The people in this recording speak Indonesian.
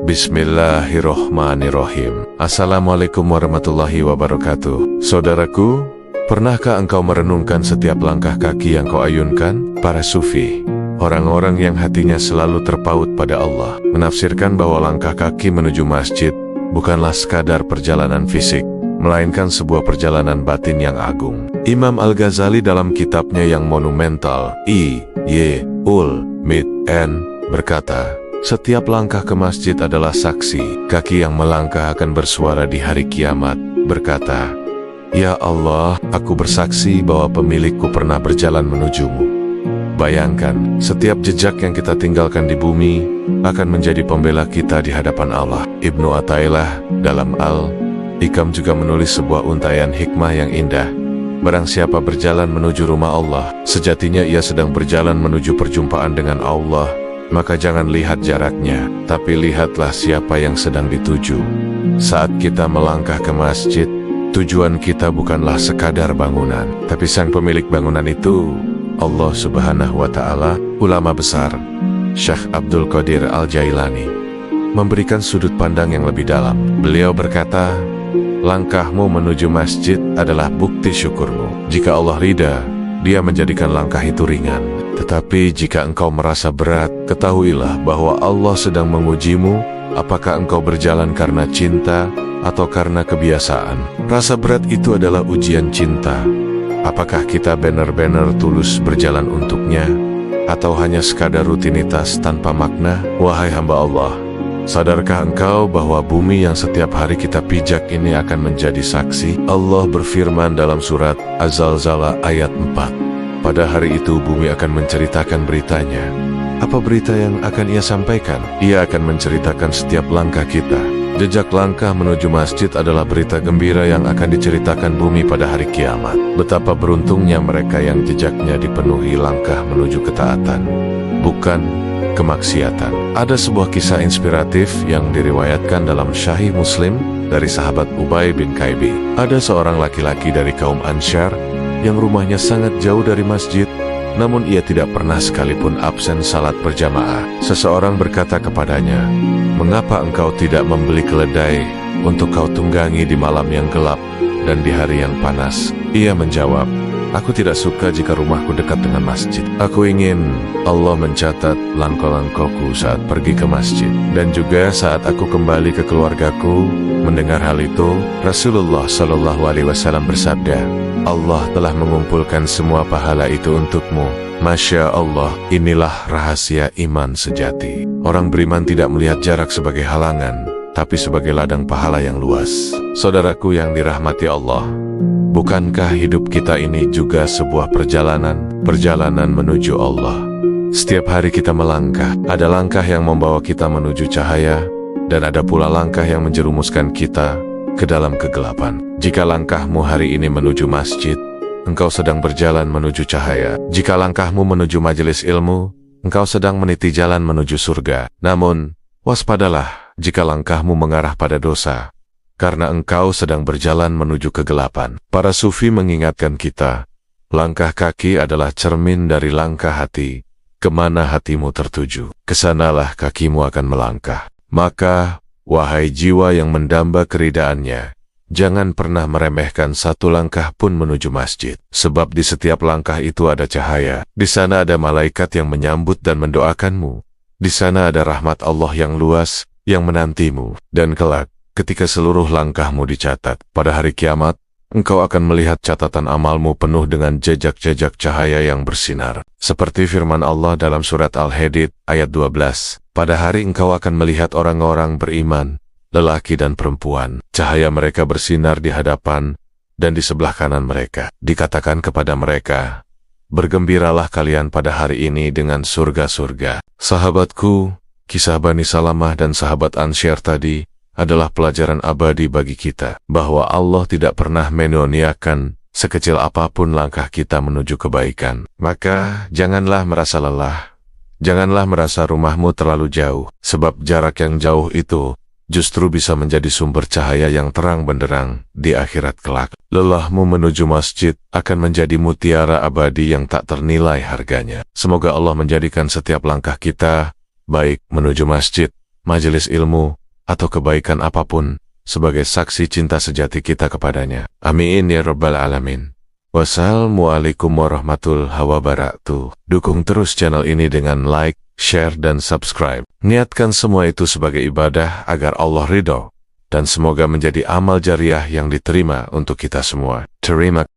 Bismillahirrohmanirrohim. Assalamualaikum warahmatullahi wabarakatuh. Saudaraku, pernahkah engkau merenungkan setiap langkah kaki yang kau ayunkan? Para sufi, orang-orang yang hatinya selalu terpaut pada Allah, menafsirkan bahwa langkah kaki menuju masjid bukanlah sekadar perjalanan fisik, melainkan sebuah perjalanan batin yang agung. Imam Al-Ghazali dalam kitabnya yang monumental, I.Y.Ul-Mid-N, berkata, setiap langkah ke masjid adalah saksi. Kaki yang melangkah akan bersuara di hari kiamat, berkata, Ya Allah, aku bersaksi bahwa pemilikku pernah berjalan menujumu. Bayangkan, setiap jejak yang kita tinggalkan di bumi akan menjadi pembela kita di hadapan Allah. Ibnu Athaillah dalam Al-Hikam juga menulis sebuah untaian hikmah yang indah. Barang siapa berjalan menuju rumah Allah, sejatinya ia sedang berjalan menuju perjumpaan dengan Allah. Maka jangan lihat jaraknya, tapi lihatlah siapa yang sedang dituju. Saat kita melangkah ke masjid, tujuan kita bukanlah sekadar bangunan, tapi sang pemilik bangunan itu, Allah Subhanahu wa Ta'ala. Ulama besar Syekh Abdul Qadir Al-Jailani memberikan sudut pandang yang lebih dalam. Beliau berkata, langkahmu menuju masjid adalah bukti syukurmu. Jika Allah ridha, Dia menjadikan langkah itu ringan. Tetapi jika engkau merasa berat, ketahuilah bahwa Allah sedang mengujimu, apakah engkau berjalan karena cinta atau karena kebiasaan. Rasa berat itu adalah ujian cinta. Apakah kita benar-benar tulus berjalan untuknya, atau hanya sekadar rutinitas tanpa makna? Wahai hamba Allah, sadarkah engkau bahwa bumi yang setiap hari kita pijak ini akan menjadi saksi? Allah berfirman dalam surat Az-Zalzalah ayat 4. Pada hari itu bumi akan menceritakan beritanya. Apa berita yang akan ia sampaikan? Ia akan menceritakan setiap langkah kita. Jejak langkah menuju masjid adalah berita gembira yang akan diceritakan bumi pada hari kiamat. Betapa beruntungnya mereka yang jejaknya dipenuhi langkah menuju ketaatan, bukan kemaksiatan. Ada sebuah kisah inspiratif yang diriwayatkan dalam Sahih Muslim dari sahabat Ubay bin Kaibi. Ada seorang laki-laki dari kaum Ansyar yang rumahnya sangat jauh dari masjid, namun ia tidak pernah sekalipun absen salat berjamaah. Seseorang berkata kepadanya, mengapa engkau tidak membeli keledai untuk kau tunggangi di malam yang gelap dan di hari yang panas? Ia menjawab, aku tidak suka jika rumahku dekat dengan masjid. Aku ingin Allah mencatat langkah-langkahku saat pergi ke masjid. Dan juga saat aku kembali ke keluargaku. Mendengar hal itu, Rasulullah SAW bersabda, Allah telah mengumpulkan semua pahala itu untukmu. Masya Allah, inilah rahasia iman sejati. Orang beriman tidak melihat jarak sebagai halangan, tapi sebagai ladang pahala yang luas. Saudaraku yang dirahmati Allah, bukankah hidup kita ini juga sebuah perjalanan menuju Allah? Setiap hari kita melangkah, ada langkah yang membawa kita menuju cahaya, dan ada pula langkah yang menjerumuskan kita ke dalam kegelapan. Jika langkahmu hari ini menuju masjid, engkau sedang berjalan menuju cahaya. Jika langkahmu menuju majelis ilmu, engkau sedang meniti jalan menuju surga. Namun, waspadalah jika langkahmu mengarah pada dosa, karena engkau sedang berjalan menuju kegelapan. Para sufi mengingatkan kita, langkah kaki adalah cermin dari langkah hati. Kemana hatimu tertuju, kesanalah kakimu akan melangkah. Maka, wahai jiwa yang mendamba keridaannya, jangan pernah meremehkan satu langkah pun menuju masjid. Sebab di setiap langkah itu ada cahaya. Di sana ada malaikat yang menyambut dan mendoakanmu. Di sana ada rahmat Allah yang luas, yang menantimu. Dan kelak, ketika seluruh langkahmu dicatat, pada hari kiamat, engkau akan melihat catatan amalmu penuh dengan jejak-jejak cahaya yang bersinar. Seperti firman Allah dalam surat Al-Hadid ayat 12. Pada hari engkau akan melihat orang-orang beriman, lelaki dan perempuan. Cahaya mereka bersinar di hadapan dan di sebelah kanan mereka. Dikatakan kepada mereka, bergembiralah kalian pada hari ini dengan surga-surga. Sahabatku, kisah Bani Salamah dan sahabat Ansyar tadi adalah pelajaran abadi bagi kita, bahwa Allah tidak pernah menoniakan sekecil apapun langkah kita menuju kebaikan. Maka, janganlah merasa lelah. Janganlah merasa rumahmu terlalu jauh, sebab jarak yang jauh itu justru bisa menjadi sumber cahaya yang terang benderang di akhirat kelak. Lelahmu menuju masjid akan menjadi mutiara abadi yang tak ternilai harganya. Semoga Allah menjadikan setiap langkah kita, baik menuju masjid majelis ilmu, atau kebaikan apapun, sebagai saksi cinta sejati kita kepadanya. Amin ya Rabbal Alamin. Wassalamualaikum warahmatullahi wabarakatuh. Dukung terus channel ini dengan like, share, dan subscribe. Niatkan semua itu sebagai ibadah agar Allah ridho, dan semoga menjadi amal jariah yang diterima untuk kita semua. Terima kasih.